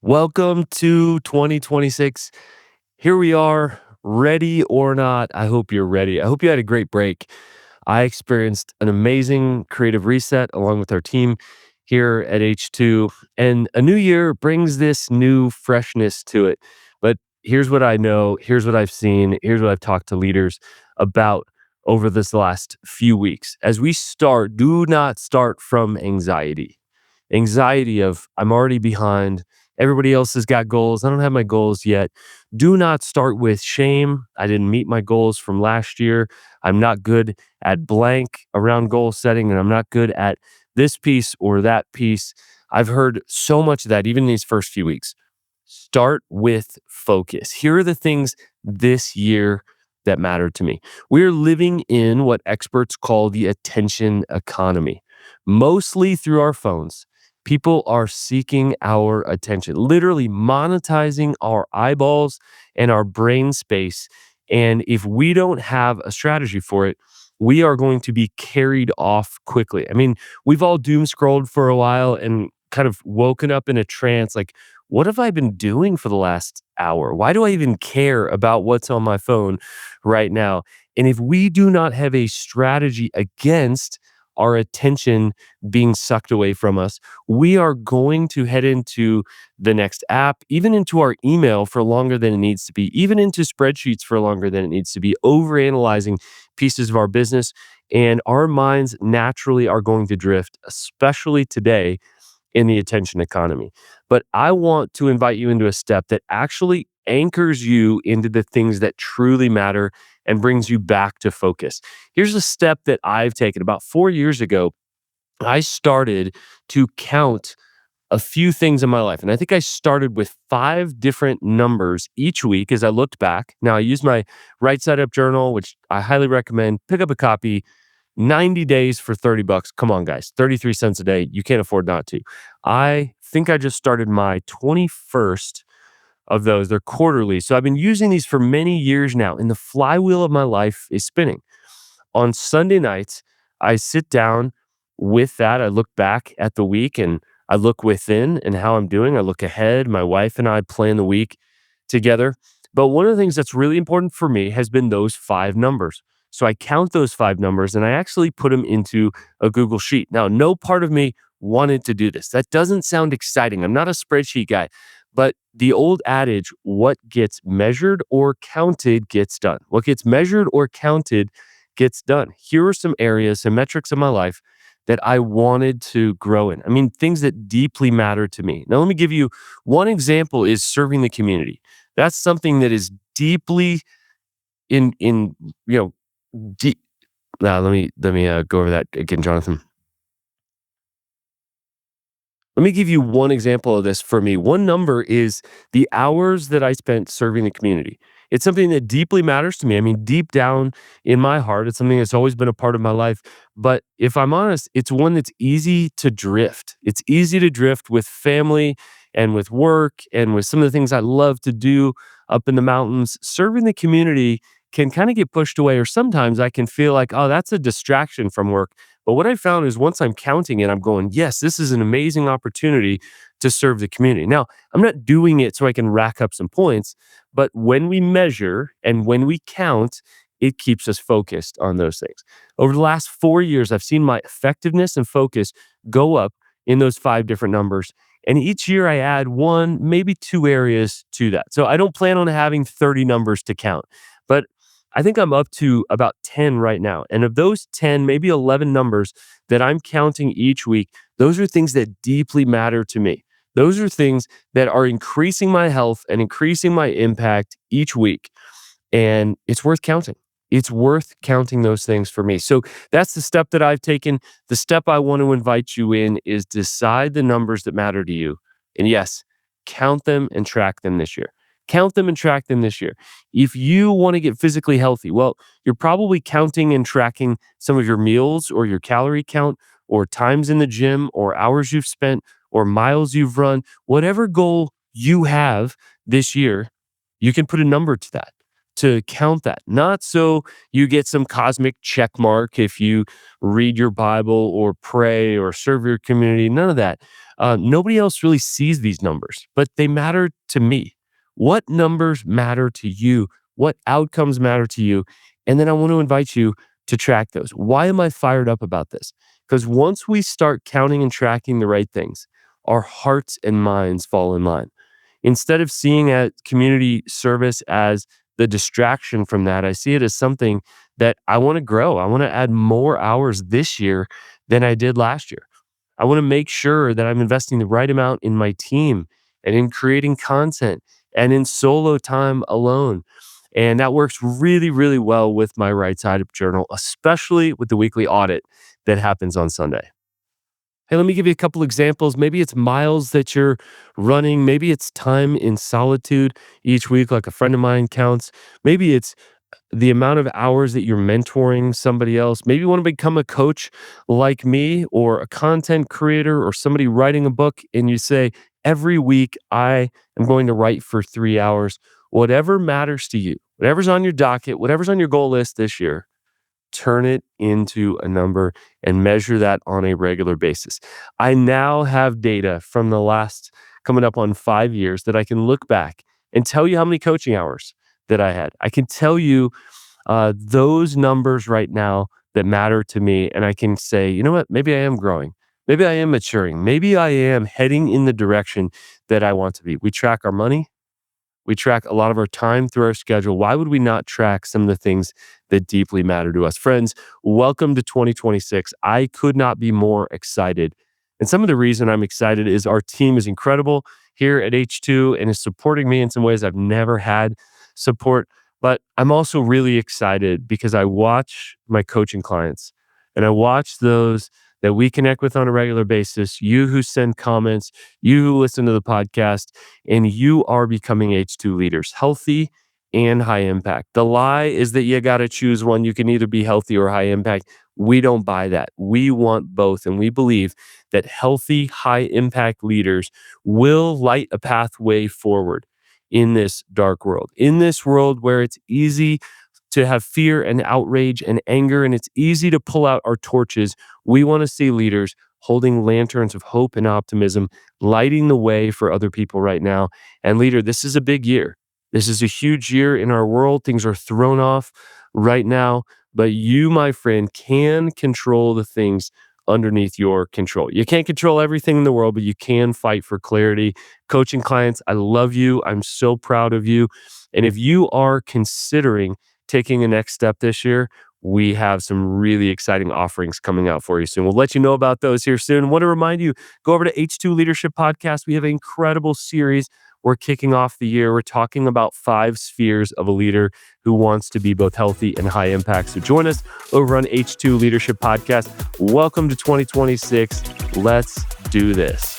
Welcome to 2026. Here we are, ready or not. I hope you're ready. I hope you had a great break. I experienced an amazing creative reset along with our team here at H2, and a new year brings this new freshness to it. But here's what I know, here's what I've seen, here's what I've talked to leaders about over this last few weeks. As we start, do not start from anxiety of I'm already behind. Everybody else has got goals. I don't have my goals yet. Do not start with shame. I didn't meet my goals from last year. I'm not good at blank around goal setting, and I'm not good at this piece or that piece. I've heard so much of that even in these first few weeks. Start with focus. Here are the things this year that matter to me. We're living in what experts call the attention economy, mostly through our phones. People are seeking our attention, literally monetizing our eyeballs and our brain space. And if we don't have a strategy for it, we are going to be carried off quickly. I mean, we've all doom scrolled for a while and kind of woken up in a trance like, what have I been doing for the last hour? Why do I even care about what's on my phone right now? And if we do not have a strategy against our attention being sucked away from us, we are going to head into the next app, even into our email for longer than it needs to be, even into spreadsheets for longer than it needs to be, overanalyzing pieces of our business. And our minds naturally are going to drift, especially today in the attention economy. But I want to invite you into a step that actually anchors you into the things that truly matter and brings you back to focus. Here's a step that I've taken about 4 years ago. I started to count a few things in my life. And I think I started with five different numbers each week as I looked back. Now, I use my right side up journal, which I highly recommend. Pick up a copy. 90 days for 30 bucks. Come on, guys. 33 cents a day. You can't afford not to. I think I just started my 21st of those. They're quarterly. So I've been using these for many years now, and the flywheel of my life is spinning. On Sunday nights, I sit down with that. I look back at the week and I look within and how I'm doing. I look ahead. My wife and I plan the week together. But one of the things that's really important for me has been those five numbers. So I count those five numbers and I actually put them into a Google Sheet. Now, no part of me wanted to do this. That doesn't sound exciting. I'm not a spreadsheet guy, but the old adage, what gets measured or counted gets done. What gets measured or counted gets done. Here are some areas, some metrics in my life that I wanted to grow in. I mean, things that deeply matter to me. Now, let me give you one example is serving the community. That's something that is deeply in deep. Now, let me go over that again, Jonathan. Let me give you one example of this for me. One number is the hours that I spent serving the community. It's something that deeply matters to me. I mean, deep down in my heart, it's something that's always been a part of my life. But if I'm honest, it's one that's easy to drift. It's easy to drift with family and with work and with some of the things I love to do up in the mountains. Serving the community can kind of get pushed away, or sometimes I can feel like, oh, that's a distraction from work. But what I found is once I'm counting it, I'm going, yes, this is an amazing opportunity to serve the community. Now, I'm not doing it so I can rack up some points, but when we measure and when we count, it keeps us focused on those things. Over the last 4 years, I've seen my effectiveness and focus go up in those five different numbers. And each year I add one, maybe two areas to that. So I don't plan on having 30 numbers to count, but I think I'm up to about 10 right now. And of those 10, maybe 11 numbers that I'm counting each week, those are things that deeply matter to me. Those are things that are increasing my health and increasing my impact each week. And it's worth counting. It's worth counting those things for me. So that's the step that I've taken. The step I want to invite you in is decide the numbers that matter to you. And yes, count them and track them this year. Count them and track them this year. If you want to get physically healthy, well, you're probably counting and tracking some of your meals or your calorie count or times in the gym or hours you've spent or miles you've run. Whatever goal you have this year, you can put a number to that. to count that, not so you get some cosmic check mark if you read your Bible or pray or serve your community. None of that. Nobody else really sees these numbers, but they matter to me. What numbers matter to you? What outcomes matter to you? And then I want to invite you to track those. Why am I fired up about this? Because once we start counting and tracking the right things, our hearts and minds fall in line. Instead of seeing at community service as the distraction from that, I see it as something that I want to grow. I want to add more hours this year than I did last year. I want to make sure that I'm investing the right amount in my team and in creating content and in solo time alone. And that works really, really well with my right side up journal, especially with the weekly audit that happens on Sunday. Hey, let me give you a couple examples. Maybe it's miles that you're running. Maybe it's time in solitude each week, like a friend of mine counts. Maybe it's the amount of hours that you're mentoring somebody else. Maybe you want to become a coach like me or a content creator or somebody writing a book, and you say, every week I am going to write for 3 hours. Whatever matters to you, whatever's on your docket, whatever's on your goal list this year, turn it into a number and measure that on a regular basis. I now have data from the last coming up on 5 years that I can look back and tell you how many coaching hours that I had. I can tell you those numbers right now that matter to me. And I can say, you know what? Maybe I am growing. Maybe I am maturing. Maybe I am heading in the direction that I want to be. We track our money. We track a lot of our time through our schedule. Why would we not track some of the things that deeply matter to us? Friends, welcome to 2026. I could not be more excited. And some of the reason I'm excited is our team is incredible here at H2 and is supporting me in some ways I've never had support. But I'm also really excited because I watch my coaching clients and I watch those that we connect with on a regular basis, you who send comments, you who listen to the podcast, and you are becoming H2 leaders, healthy and high impact. The lie is that you got to choose one. You can either be healthy or high impact. We don't buy that. We want both. And we believe that healthy, high impact leaders will light a pathway forward in this dark world, in this world where it's easy to have fear and outrage and anger, and it's easy to pull out our torches. We want to see leaders holding lanterns of hope and optimism, lighting the way for other people right now. And leader, this is a big year. This is a huge year in our world. Things are thrown off right now, but you, my friend, can control the things underneath your control. You can't control everything in the world, but you can fight for clarity. Coaching clients, I love you. I'm so proud of you. And if you are considering taking a next step this year, we have some really exciting offerings coming out for you soon. We'll let you know about those here soon. I want to remind you, go over to H2 Leadership Podcast. We have an incredible series. We're kicking off the year. We're talking about 5 spheres of a leader who wants to be both healthy and high impact. So join us over on H2 Leadership Podcast. Welcome to 2026. Let's do this.